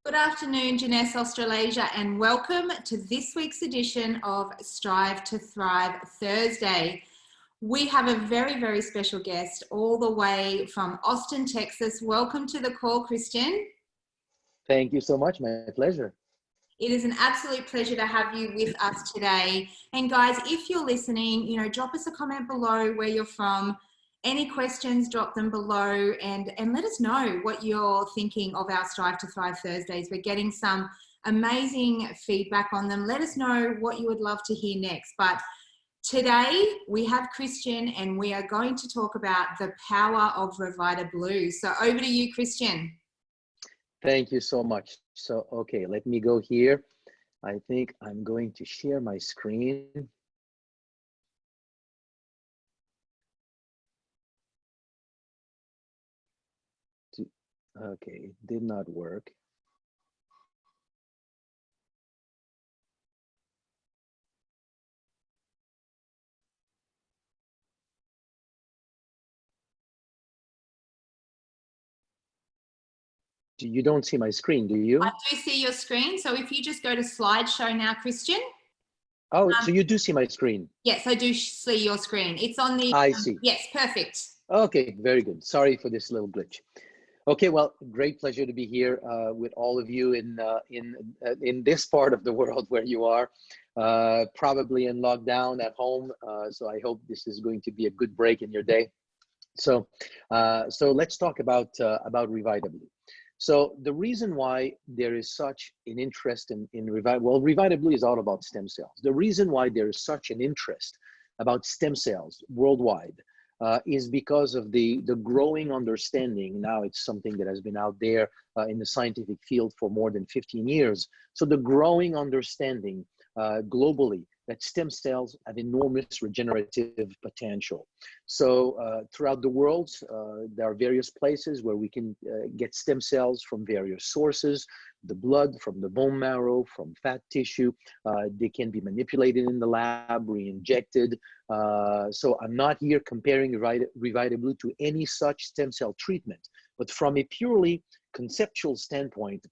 Good afternoon, Jeunesse Australasia, and welcome to this week's edition of Strive to Thrive Thursday. We have a very, very special guest all the way from Austin, Texas. Welcome to the call, Christian. Thank you so much. My pleasure. It is an absolute pleasure to have you with us today. And guys, if you're listening, drop us a comment below where you're from. Any questions, drop them below and let us know what you're thinking of our Strive to Thrive Thursdays. We're getting some amazing feedback on them. Let us know what you would love to hear next. But today we have Christian and we are going to talk about the power of RevitaBlu. So over to you, Christian. Thank you so much. So, okay, let me go here. I think I'm going to share my screen. Okay, did not work. You don't see my screen, do you? I do see your screen. So if you just go to slideshow now, Christian. Oh, so you do see my screen? Yes, I do see your screen. It's on the... I see. Yes, perfect. Okay, very good. Sorry for this little glitch. Okay, well, great pleasure to be here with all of you in this part of the world where you are, probably in lockdown at home. So I hope this is going to be a good break in your day. So let's talk about RevitaBlu. So the reason why there is such an interest in RevitaBlu is all about stem cells. The reason why there is such an interest about stem cells worldwide is because of the growing understanding. Now it's something that has been out there in the scientific field for more than 15 years. So the growing understanding globally that stem cells have enormous regenerative potential. So throughout the world, there are various places where we can get stem cells from various sources, the blood, from the bone marrow, from fat tissue. They can be manipulated in the lab, re-injected. So I'm not here comparing RevitaBlu to any such stem cell treatment, but from a purely conceptual standpoint,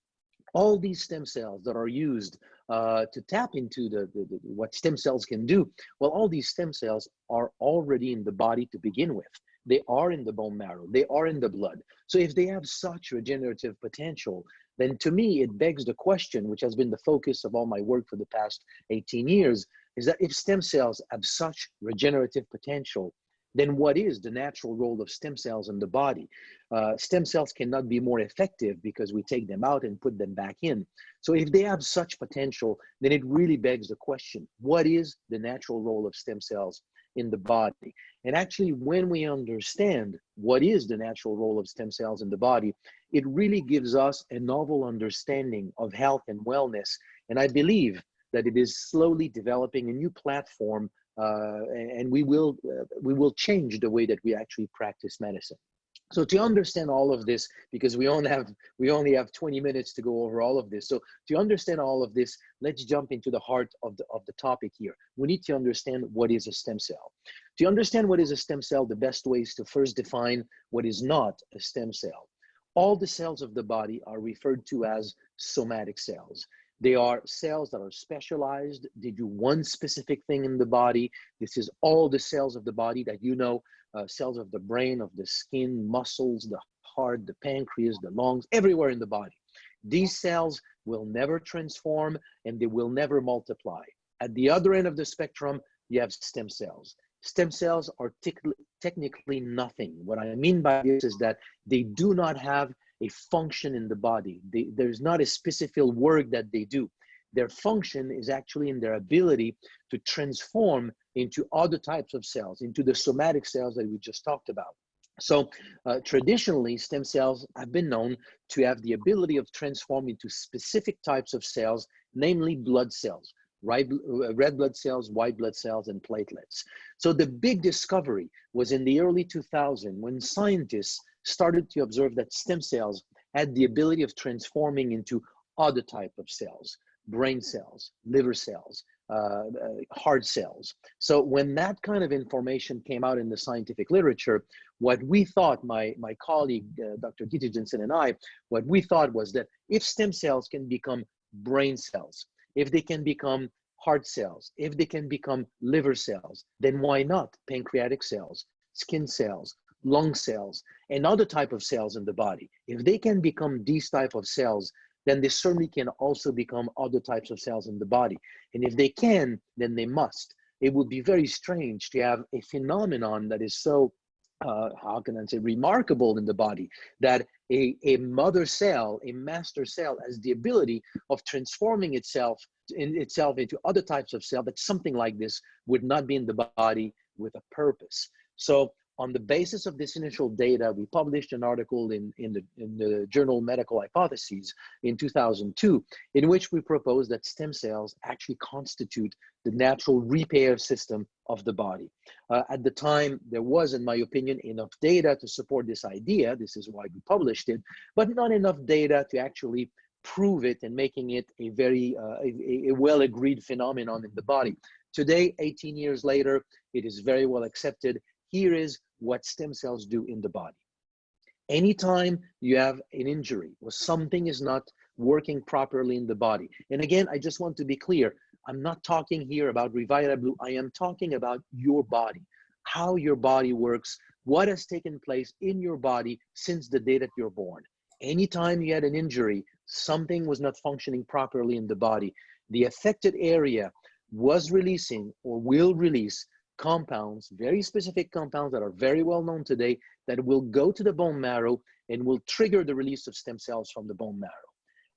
all these stem cells that are used to tap into what stem cells can do, well, all these stem cells are already in the body to begin with. They are in the bone marrow, they are in the blood. So if they have such regenerative potential, then to me, it begs the question, which has been the focus of all my work for the past 18 years, is that if stem cells have such regenerative potential, then what is the natural role of stem cells in the body? Stem cells cannot be more effective because we take them out and put them back in. So if they have such potential, then it really begs the question, what is the natural role of stem cells in the body? And actually, when we understand what is the natural role of stem cells in the body, it really gives us a novel understanding of health and wellness. And I believe that it is slowly developing a new platform and we will change the way that we actually practice medicine. So to understand all of this, because we only have 20 minutes to go over all of this. So to understand all of this, let's jump into the heart of the topic here. We need to understand what is a stem cell. To understand what is a stem cell, the best way is to first define what is not a stem cell. All the cells of the body are referred to as somatic cells. They are cells that are specialized. They do one specific thing in the body. This is all the cells of the body that cells of the brain, of the skin, muscles, the heart, the pancreas, the lungs, everywhere in the body. These cells will never transform and they will never multiply. At the other end of the spectrum, you have stem cells. Stem cells are technically nothing. What I mean by this is that they do not have a function in the body. There's not a specific work that they do. Their function is actually in their ability to transform into other types of cells, into the somatic cells that we just talked about. So traditionally, stem cells have been known to have the ability of transforming into specific types of cells, namely blood cells, red blood cells, white blood cells, and platelets. So the big discovery was in the early 2000s when scientists started to observe that stem cells had the ability of transforming into other type of cells, brain cells, liver cells, heart cells. So when that kind of information came out in the scientific literature, what we thought, my colleague, Dr. Gita Jensen and I, what we thought was that if stem cells can become brain cells, if they can become heart cells, if they can become liver cells, then why not pancreatic cells, skin cells, lung cells, and other type of cells in the body? If they can become these type of cells, then they certainly can also become other types of cells in the body. And if they can, then they must. It would be very strange to have a phenomenon that is so, how can I say, remarkable in the body, that a mother cell, a master cell, has the ability of transforming itself into other types of cell, that something like this would not be in the body with a purpose. So on the basis of this initial data, we published an article in the journal Medical Hypotheses in 2002, in which we proposed that stem cells actually constitute the natural repair system of the body. At the time, there was, in my opinion, enough data to support this idea. This is why we published it, but not enough data to actually prove it and making it a very a well-agreed phenomenon in the body. Today, 18 years later, it is very well accepted. Here is what stem cells do in the body. Anytime you have an injury or something is not working properly in the body, and again, I just want to be clear, I'm not talking here about RevitaBlu, I am talking about your body, how your body works, what has taken place in your body since the day that you're born. Anytime you had an injury, something was not functioning properly in the body, the affected area was releasing or will release compounds, very specific compounds that are very well known today, that will go to the bone marrow and will trigger the release of stem cells from the bone marrow.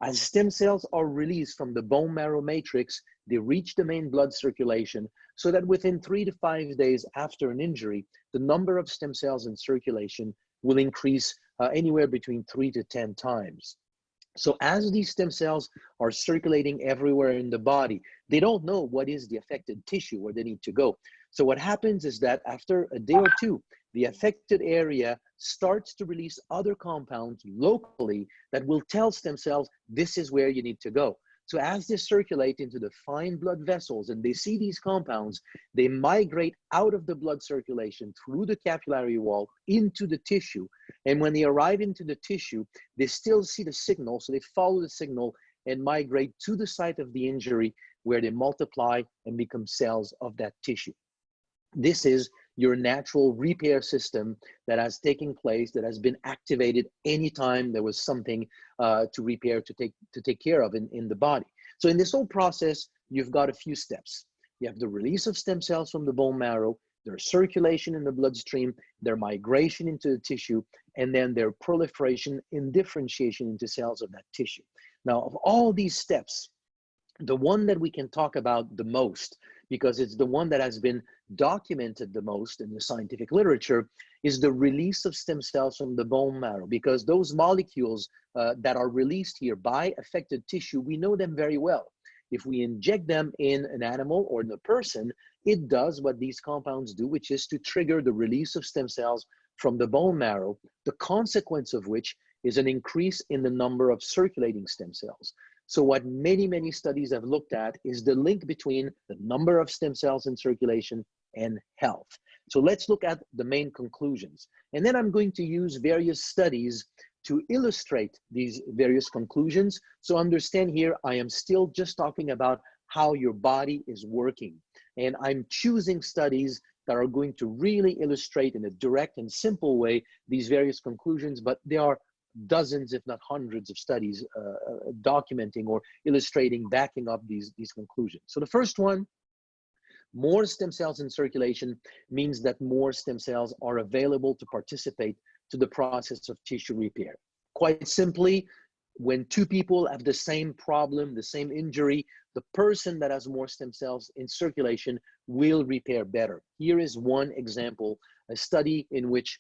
As stem cells are released from the bone marrow matrix, they reach the main blood circulation, so that within 3 to 5 days after an injury, the number of stem cells in circulation will increase anywhere between 3 to 10 times. So as these stem cells are circulating everywhere in the body, they don't know what is the affected tissue where they need to go. So what happens is that after a day or two, the affected area starts to release other compounds locally that will tell stem cells, this is where you need to go. So as they circulate into the fine blood vessels and they see these compounds, they migrate out of the blood circulation through the capillary wall into the tissue. And when they arrive into the tissue, they still see the signal. So they follow the signal and migrate to the site of the injury, where they multiply and become cells of that tissue. This is your natural repair system that has taken place, that has been activated anytime there was something to repair, to take care of in the body. So in this whole process, you've got a few steps. You have the release of stem cells from the bone marrow, their circulation in the bloodstream, their migration into the tissue, and then their proliferation and differentiation into cells of that tissue. Now, of all these steps, the one that we can talk about the most, because it's the one that has been documented the most in the scientific literature, is the release of stem cells from the bone marrow, because those molecules that are released here by affected tissue, we know them very well. If we inject them in an animal or in a person, it does what these compounds do, which is to trigger the release of stem cells from the bone marrow, the consequence of which is an increase in the number of circulating stem cells. So what many, many studies have looked at is the link between the number of stem cells in circulation and health. So let's look at the main conclusions. And then I'm going to use various studies to illustrate these various conclusions. So understand here, I am still just talking about how your body is working. And I'm choosing studies that are going to really illustrate in a direct and simple way these various conclusions, but there are dozens, if not hundreds of studies documenting or illustrating, backing up these conclusions. So the first one, more stem cells in circulation means that more stem cells are available to participate to the process of tissue repair. Quite simply, when two people have the same problem, the same injury, the person that has more stem cells in circulation will repair better. Here is one example, a study in which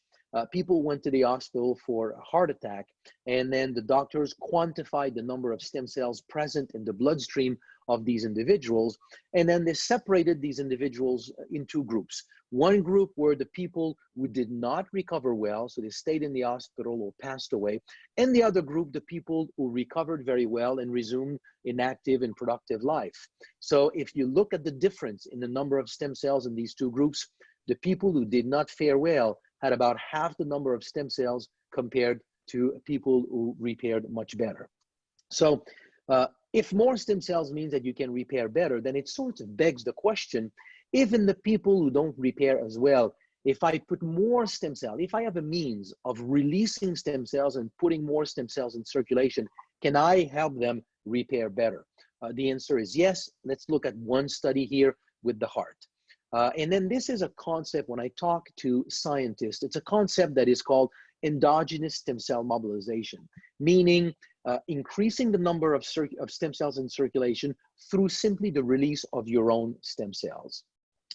people went to the hospital for a heart attack, and then the doctors quantified the number of stem cells present in the bloodstream of these individuals. And then they separated these individuals in two groups. One group were the people who did not recover well, so they stayed in the hospital or passed away. And the other group, the people who recovered very well and resumed an active and productive life. So if you look at the difference in the number of stem cells in these two groups, the people who did not fare well had about half the number of stem cells compared to people who repaired much better. So if more stem cells means that you can repair better, then it sort of begs the question, even the people who don't repair as well, if I put more stem cells, if I have a means of releasing stem cells and putting more stem cells in circulation, can I help them repair better? The answer is yes. Let's look at one study here with the heart. And then this is a concept, when I talk to scientists, it's a concept that is called endogenous stem cell mobilization, meaning increasing the number of stem cells in circulation through simply the release of your own stem cells.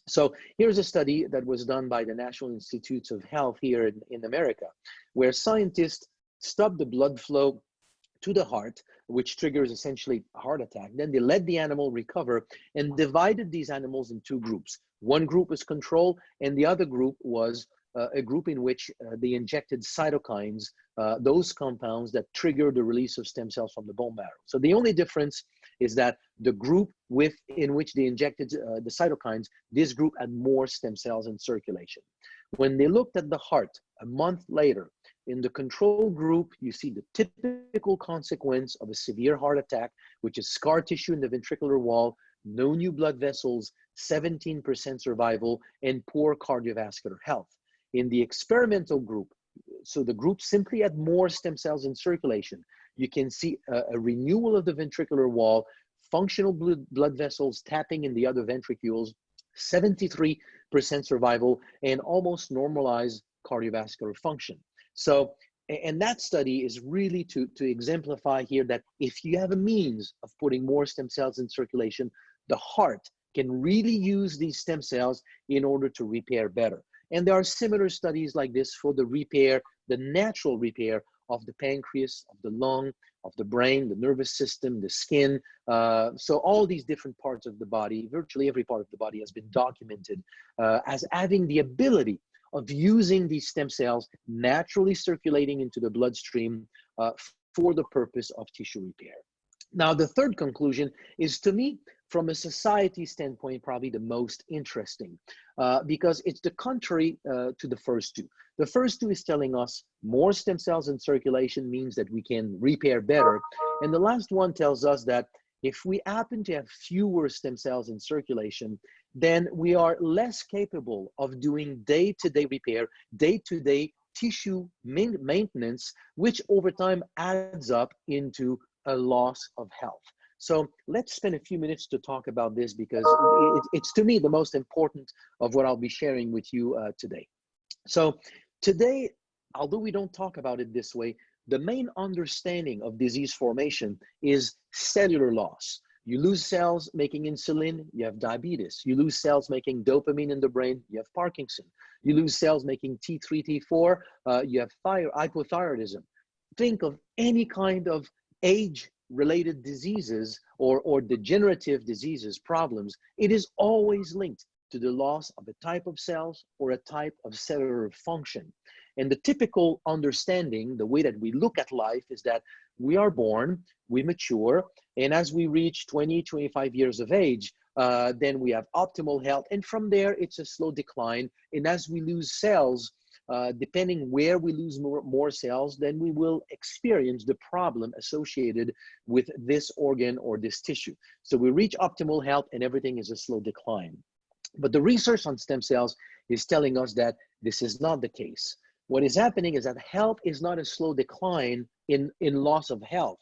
So here's a study that was done by the National Institutes of Health here in America, where scientists stopped the blood flow to the heart, which triggers essentially a heart attack. Then they let the animal recover and divided these animals in two groups. One group was control, and the other group was a group in which they injected cytokines, those compounds that trigger the release of stem cells from the bone marrow. So the only difference is that the group in which they injected the cytokines, this group had more stem cells in circulation. When they looked at the heart a month later, in the control group, you see the typical consequence of a severe heart attack, which is scar tissue in the ventricular wall, no new blood vessels, 17% survival, and poor cardiovascular health. In the experimental group, so the group simply had more stem cells in circulation, you can see a renewal of the ventricular wall, functional blood vessels tapping in the other ventricules, 73% survival, and almost normalized cardiovascular function. So, and that study is really to exemplify here that if you have a means of putting more stem cells in circulation, the heart can really use these stem cells in order to repair better. And there are similar studies like this for the repair, the natural repair of the pancreas, of the lung, of the brain, the nervous system, the skin. So all these different parts of the body, virtually every part of the body has been documented as having the ability of using these stem cells naturally circulating into the bloodstream for the purpose of tissue repair. Now, the third conclusion is, to me, from a society standpoint, probably the most interesting because it's the contrary to the first two. The first two is telling us more stem cells in circulation means that we can repair better. And the last one tells us that if we happen to have fewer stem cells in circulation, then we are less capable of doing day-to-day repair, day-to-day tissue maintenance, which over time adds up into a loss of health. So let's spend a few minutes to talk about this because it's to me the most important of what I'll be sharing with you today. So today, although we don't talk about it this way, the main understanding of disease formation is cellular loss. You lose cells making insulin, you have diabetes. You lose cells making dopamine in the brain, you have Parkinson. You lose cells making T3, T4, you have hypothyroidism. Think of any kind of age-related diseases or degenerative diseases, problems. It is always linked to the loss of a type of cells or a type of cellular function. And the typical understanding, the way that we look at life is that we are born, we mature, and as we reach 20, 25 years of age, then we have optimal health. And from there, it's a slow decline. And as we lose cells, depending where we lose more cells, then we will experience the problem associated with this organ or this tissue. So we reach optimal health and everything is a slow decline. But the research on stem cells is telling us that this is not the case. What is happening is that health is not a slow decline in loss of health.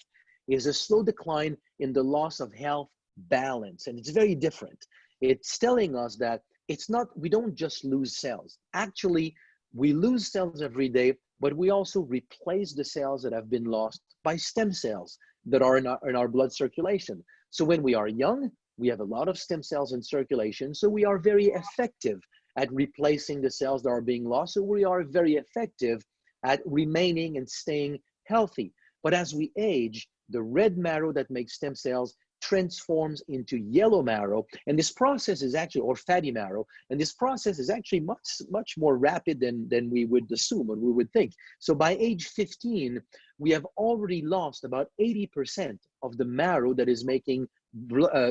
It is a slow decline in the loss of health balance. And it's very different. It's telling us that it's not, we don't just lose cells. Actually, we lose cells every day, but we also replace the cells that have been lost by stem cells that are in our blood circulation. So when we are young, we have a lot of stem cells in circulation. So we are very effective at replacing the cells that are being lost. So we are very effective at remaining and staying healthy. But as we age, the red marrow that makes stem cells transforms into yellow marrow. And this process is actually, or fatty marrow, and this process is actually much more rapid than we would assume or we would think. So by age 15, we have already lost about 80% of the marrow that is making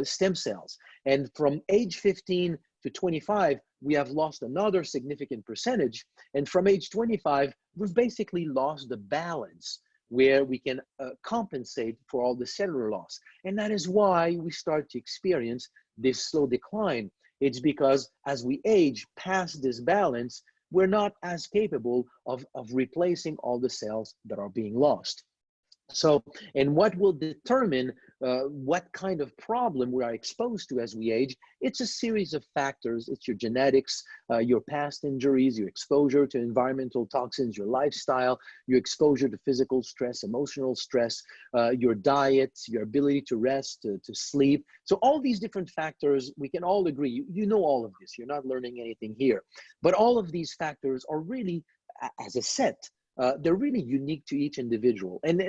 stem cells. And from age 15 to 25, we have lost another significant percentage. And from age 25, we've basically lost the balance where we can compensate for all the cellular loss. And that is why we start to experience this slow decline. It's because as we age past this balance, we're not as capable of replacing all the cells that are being lost. So, and what will determine what kind of problem we are exposed to as we age? It's a series of factors. It's your genetics, your past injuries, your exposure to environmental toxins, your lifestyle, your exposure to physical stress, emotional stress, your diet, your ability to rest, to sleep. So all these different factors, we can all agree, you know all of this, you're not learning anything here. But all of these factors are really, as a set, they're really unique to each individual, and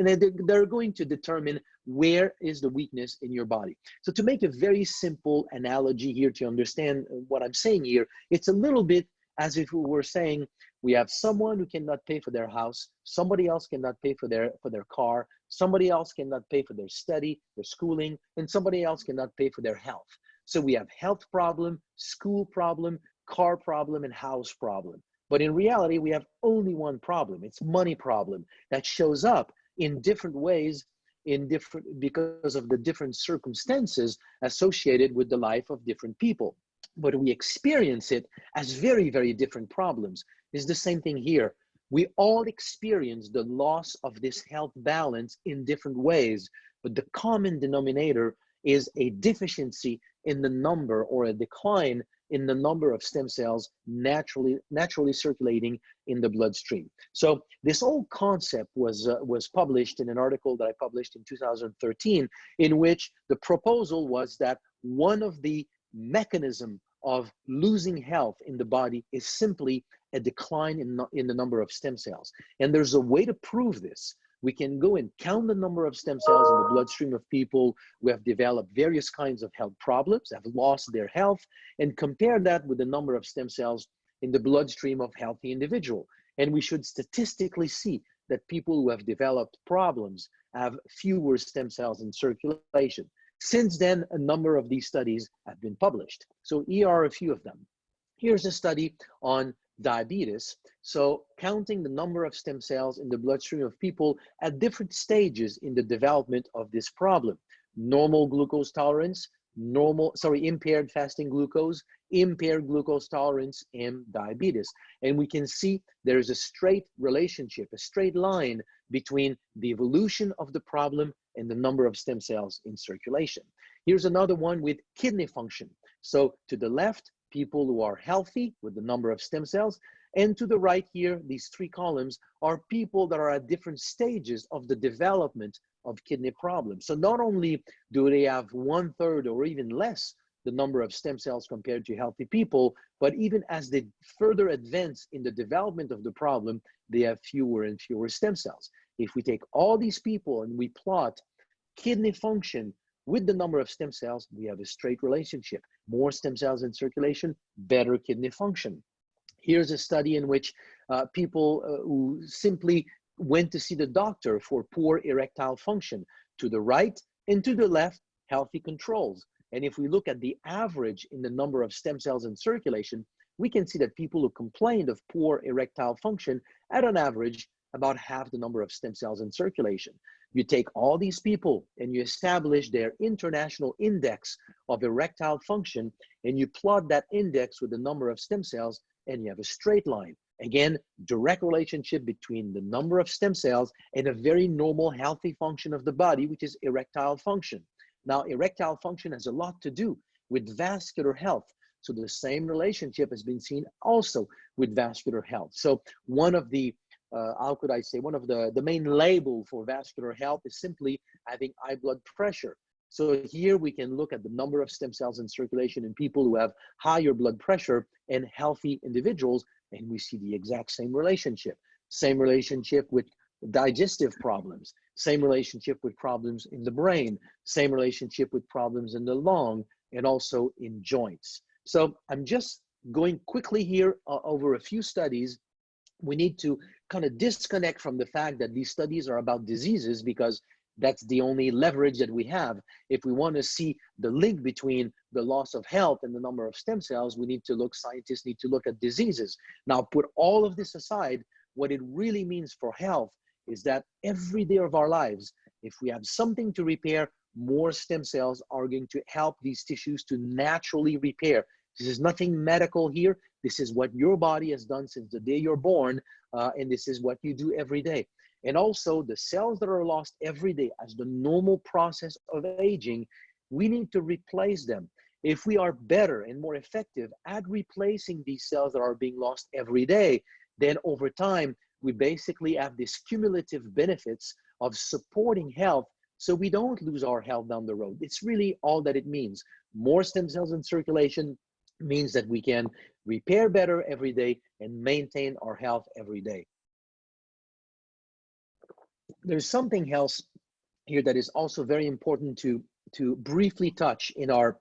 they're going to determine where is the weakness in your body. So to make a very simple analogy here to understand what I'm saying here, it's a little bit as if we were saying we have someone who cannot pay for their house, somebody else cannot pay for their car, somebody else cannot pay for their study, their schooling, and somebody else cannot pay for their health. So we have health problem, school problem, car problem, and house problem. But in reality, we have only one problem. It's money problem that shows up in different ways, because of the different circumstances associated with the life of different people. But we experience it as very, very different problems. It's the same thing here. We all experience the loss of this health balance in different ways, but the common denominator is a deficiency in the number, or a decline in the number of stem cells naturally circulating in the bloodstream. So this whole concept was published in an article that I published in 2013, in which the proposal was that one of the mechanisms of losing health in the body is simply a decline in the number of stem cells. And there's a way to prove this. We can go and count the number of stem cells in the bloodstream of people who have developed various kinds of health problems, have lost their health, and compare that with the number of stem cells in the bloodstream of healthy individuals. And we should statistically see that people who have developed problems have fewer stem cells in circulation. Since then, a number of these studies have been published. So here are a few of them. Here's a study on diabetes. So counting the number of stem cells in the bloodstream of people at different stages in the development of this problem. Normal glucose tolerance, impaired fasting glucose, impaired glucose tolerance, and diabetes. And we can see there's a straight relationship, a straight line between the evolution of the problem and the number of stem cells in circulation. Here's another one with kidney function. So to the left, people who are healthy with the number of stem cells, and to the right here, these three columns are people that are at different stages of the development of kidney problems. So not only do they have 1/3 or even less the number of stem cells compared to healthy people, but even as they further advance in the development of the problem, they have fewer and fewer stem cells. If we take all these people and we plot kidney function with the number of stem cells, we have a straight relationship. More stem cells in circulation, better kidney function. Here's a study in which people who simply went to see the doctor for poor erectile function. To the right and to the left, healthy controls. And if we look at the average in the number of stem cells in circulation, we can see that people who complained of poor erectile function had on average about half the number of stem cells in circulation. You take all these people and you establish their international index of erectile function, and you plot that index with the number of stem cells, and you have a straight line. Again, direct relationship between the number of stem cells and a very normal, healthy function of the body, which is erectile function. Now, erectile function has a lot to do with vascular health. So the same relationship has been seen also with vascular health. So one of the one of the main label for vascular health is simply having high blood pressure. So here we can look at the number of stem cells in circulation in people who have higher blood pressure and healthy individuals, and we see the exact same relationship. Same relationship with digestive problems. Same relationship with problems in the brain, same relationship with problems in the lung, and also in joints. So I'm just going quickly here over a few studies. We need to kind of disconnect from the fact that these studies are about diseases, because that's the only leverage that we have. If we want to see the link between the loss of health and the number of stem cells, scientists need to look at diseases. Now, put all of this aside, what it really means for health is that every day of our lives, if we have something to repair, more stem cells are going to help these tissues to naturally repair. This is nothing medical here. This is what your body has done since the day you're born, and this is what you do every day. And also the cells that are lost every day as the normal process of aging, we need to replace them. If we are better and more effective at replacing these cells that are being lost every day, then over time, we basically have these cumulative benefits of supporting health, so we don't lose our health down the road. It's really all that it means. More stem cells in circulation means that we can repair better every day and maintain our health every day. There's something else here that is also very important to briefly touch in our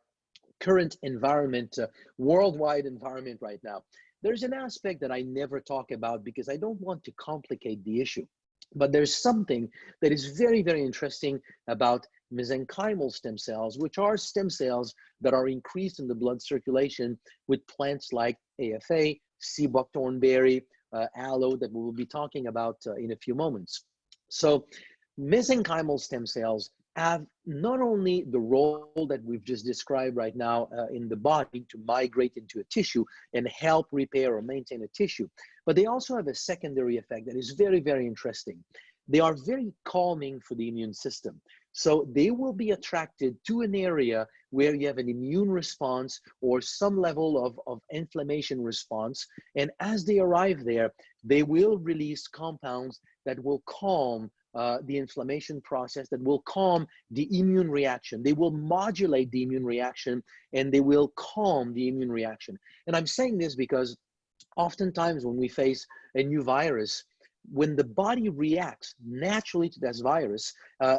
current environment, worldwide environment right now. There's an aspect that I never talk about because I don't want to complicate the issue. But there's something that is very, very interesting about mesenchymal stem cells, which are stem cells that are increased in the blood circulation with plants like AFA, sea buckthornberry, aloe, that we will be talking about in a few moments. So mesenchymal stem cells have not only the role that we've just described right now in the body to migrate into a tissue and help repair or maintain a tissue, but they also have a secondary effect that is very, very interesting. They are very calming for the immune system. So they will be attracted to an area where you have an immune response or some level of inflammation response. And as they arrive there, they will release compounds that will calm the inflammation process, that will calm the immune reaction. They will modulate the immune reaction and they will calm the immune reaction. And I'm saying this because oftentimes when we face a new virus, when the body reacts naturally to this virus,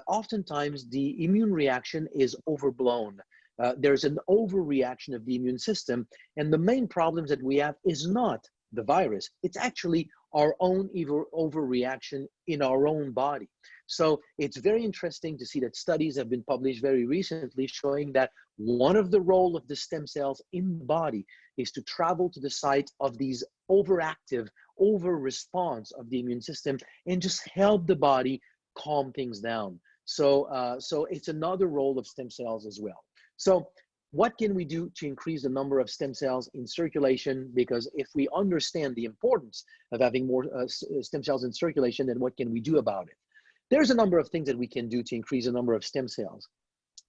oftentimes the immune reaction is overblown. There's an overreaction of the immune system. And the main problems that we have is not the virus. It's actually our own overreaction in our own body. So it's very interesting to see that studies have been published very recently showing that one of the roles of the stem cells in the body is to travel to the site of these overactive, over response of the immune system and just help the body calm things down. So, so it's another role of stem cells as well. So what can we do to increase the number of stem cells in circulation? Because if we understand the importance of having more stem cells in circulation, then what can we do about it? There's a number of things that we can do to increase the number of stem cells.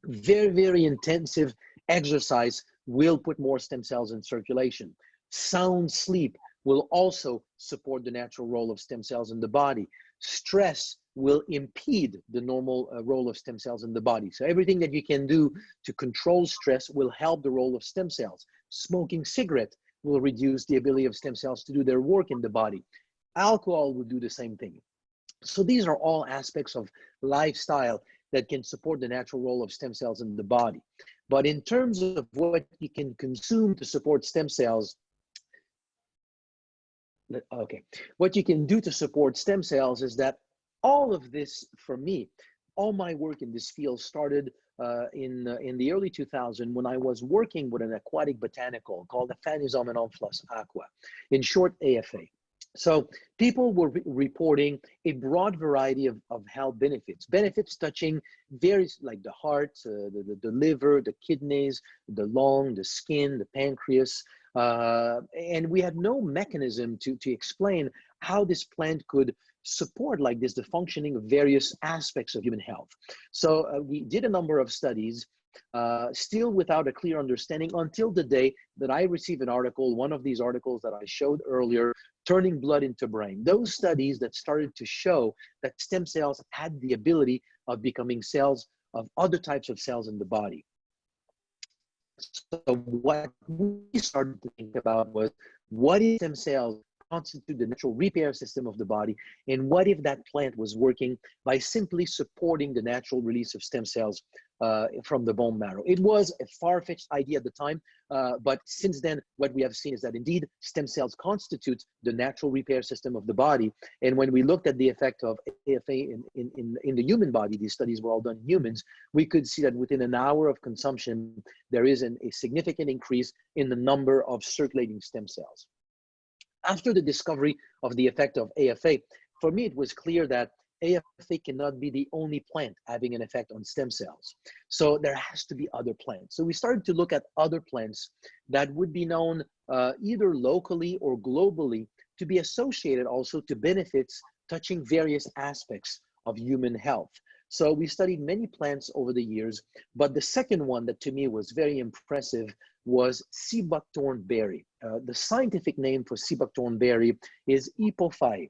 Very, very intensive exercise will put more stem cells in circulation. Sound sleep will also support the natural role of stem cells in the body. Stress will impede the normal role of stem cells in the body. So everything that you can do to control stress will help the role of stem cells. Smoking cigarette will reduce the ability of stem cells to do their work in the body. Alcohol will do the same thing. So these are all aspects of lifestyle that can support the natural role of stem cells in the body. But in terms of what you can consume to support stem cells, okay, what you can do to support stem cells is that all of this, for me, all my work in this field started in the early 2000s when I was working with an aquatic botanical called the Phanisum amphilos aqua, in short AFA. So people were reporting a broad variety of health benefits touching various, like the heart, the liver, the kidneys, the lung, the skin, the pancreas. And we had no mechanism to explain how this plant could support like this the functioning of various aspects of human health. So we did a number of studies, still without a clear understanding until the day that I received an article, one of these articles that I showed earlier, Turning Blood into Brain. Those studies that started to show that stem cells had the ability of becoming cells of other types of cells in the body. So what we started to think about was, what if stem cells constitute the natural repair system of the body? And what if that plant was working by simply supporting the natural release of stem cells from the bone marrow? It was a far-fetched idea at the time, but since then, what we have seen is that indeed stem cells constitute the natural repair system of the body. And when we looked at the effect of AFA in the human body, these studies were all done in humans, we could see that within an hour of consumption, there is a significant increase in the number of circulating stem cells. After the discovery of the effect of AFA, for me, it was clear that AFA cannot be the only plant having an effect on stem cells. So there has to be other plants. So we started to look at other plants that would be known either locally or globally to be associated also to benefits touching various aspects of human health. So we studied many plants over the years, but the second one that to me was very impressive was sea buckthorn berry. The scientific name for sea buckthorn berry is Ipophae.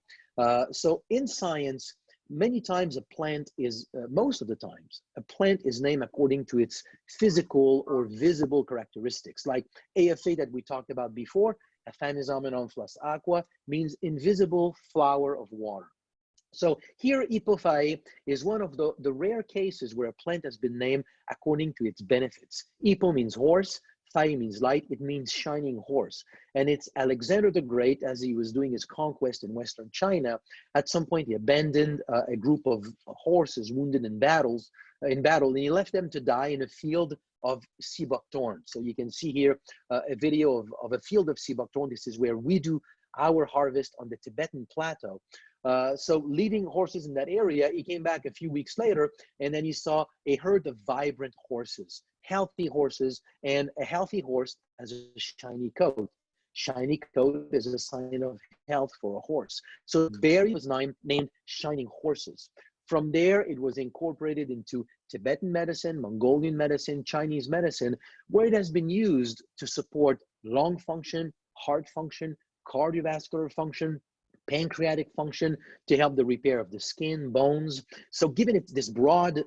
So in science, many times a plant is, most of the times, a plant is named according to its physical or visible characteristics. Like AFA that we talked about before, Aphanizomen omphlos aqua, means invisible flower of water. So here, Ipophae is one of the rare cases where a plant has been named according to its benefits. Ipo means horse, Phae means light, it means shining horse. And it's Alexander the Great, as he was doing his conquest in Western China, at some point he abandoned a group of horses wounded in battle, and he left them to die in a field of sea buckthorn. So you can see here a video of a field of sea buckthorn. This is where we do our harvest on the Tibetan plateau. So leaving horses in that area, he came back a few weeks later, and then he saw a herd of vibrant horses, healthy horses, and a healthy horse has a shiny coat. Shiny coat is a sign of health for a horse. So berry was named Shining Horses. From there, it was incorporated into Tibetan medicine, Mongolian medicine, Chinese medicine, where it has been used to support lung function, heart function, cardiovascular function, pancreatic function, to help the repair of the skin, bones. So given it this broad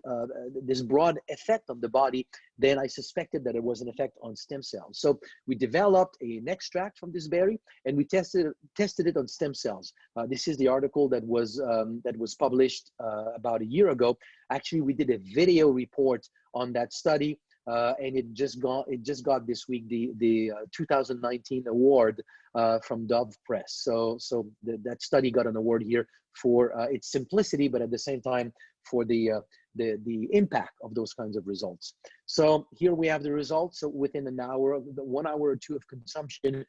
effect on the body, then I suspected that it was an effect on stem cells. So we developed an extract from this berry, and we tested it on stem cells. This is the article that was published about a year ago. Actually, we did a video report on that study. And it just got this week the 2019 award from Dove Press. So that study got an award here for its simplicity, but at the same time for the impact of those kinds of results. So here we have the results. So within an hour, 1 hour or two of consumption,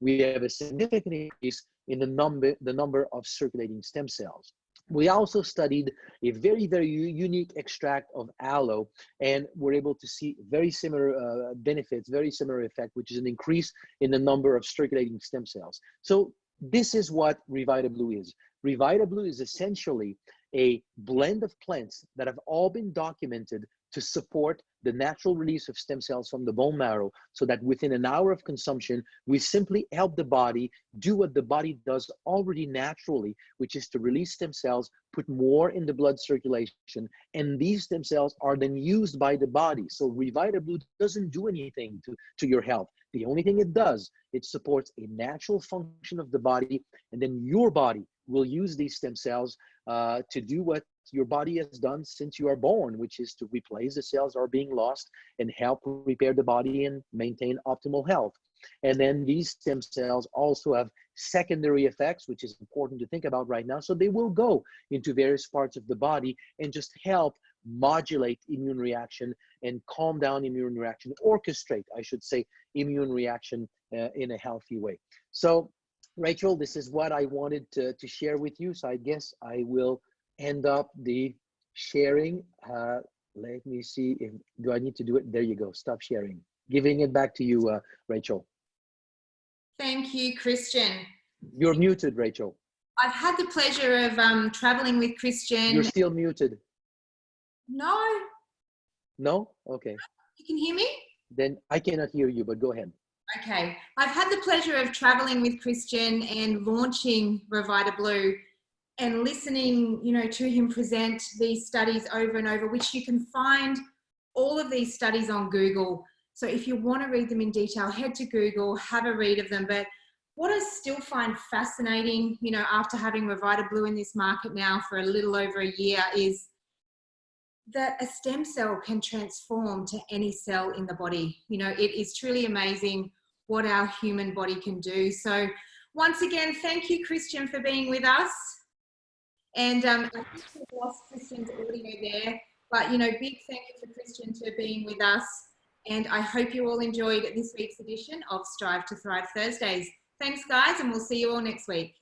we have a significant increase in the number of circulating stem cells. We also studied a very, very unique extract of aloe, and we're able to see very similar benefits, very similar effect, which is an increase in the number of circulating stem cells. So this is what RevitaBlu is. RevitaBlu is essentially a blend of plants that have all been documented to support the natural release of stem cells from the bone marrow, so that within an hour of consumption, we simply help the body do what the body does already naturally, which is to release stem cells, put more in the blood circulation, and these stem cells are then used by the body. So RevitaBlu doesn't do anything to your health. The only thing it does, it supports a natural function of the body, and then your body will use these stem cells to do what your body has done since you are born, which is to replace the cells that are being lost and help repair the body and maintain optimal health. And then these stem cells also have secondary effects, which is important to think about right now. So they will go into various parts of the body and just help modulate immune reaction and calm down immune reaction, orchestrate, I should say, immune reaction in a healthy way. So Rachel, this is what I wanted to share with you. So I guess I will end up the sharing. Let me see if, do I need to do it? There you go, stop sharing. Giving it back to you, Rachel. Thank you, Christian. You're muted, Rachel. I've had the pleasure of traveling with Christian. You're still muted. No. No? Okay. You can hear me? Then I cannot hear you, but go ahead. Okay. I've had the pleasure of traveling with Christian and launching RevitaBlu and listening, to him present these studies over and over, which you can find all of these studies on Google. So if you want to read them in detail, head to Google, have a read of them. But what I still find fascinating, you know, after having RevitaBlu in this market now for a little over a year, is that a stem cell can transform to any cell in the body. You know, it is truly amazing what our human body can do. So once again, thank you, Christian, for being with us. And I think we've lost Christian's audio there, but, you know, big thank you for Christian for being with us. And I hope you all enjoyed this week's edition of Strive to Thrive Thursdays. Thanks, guys, and we'll see you all next week.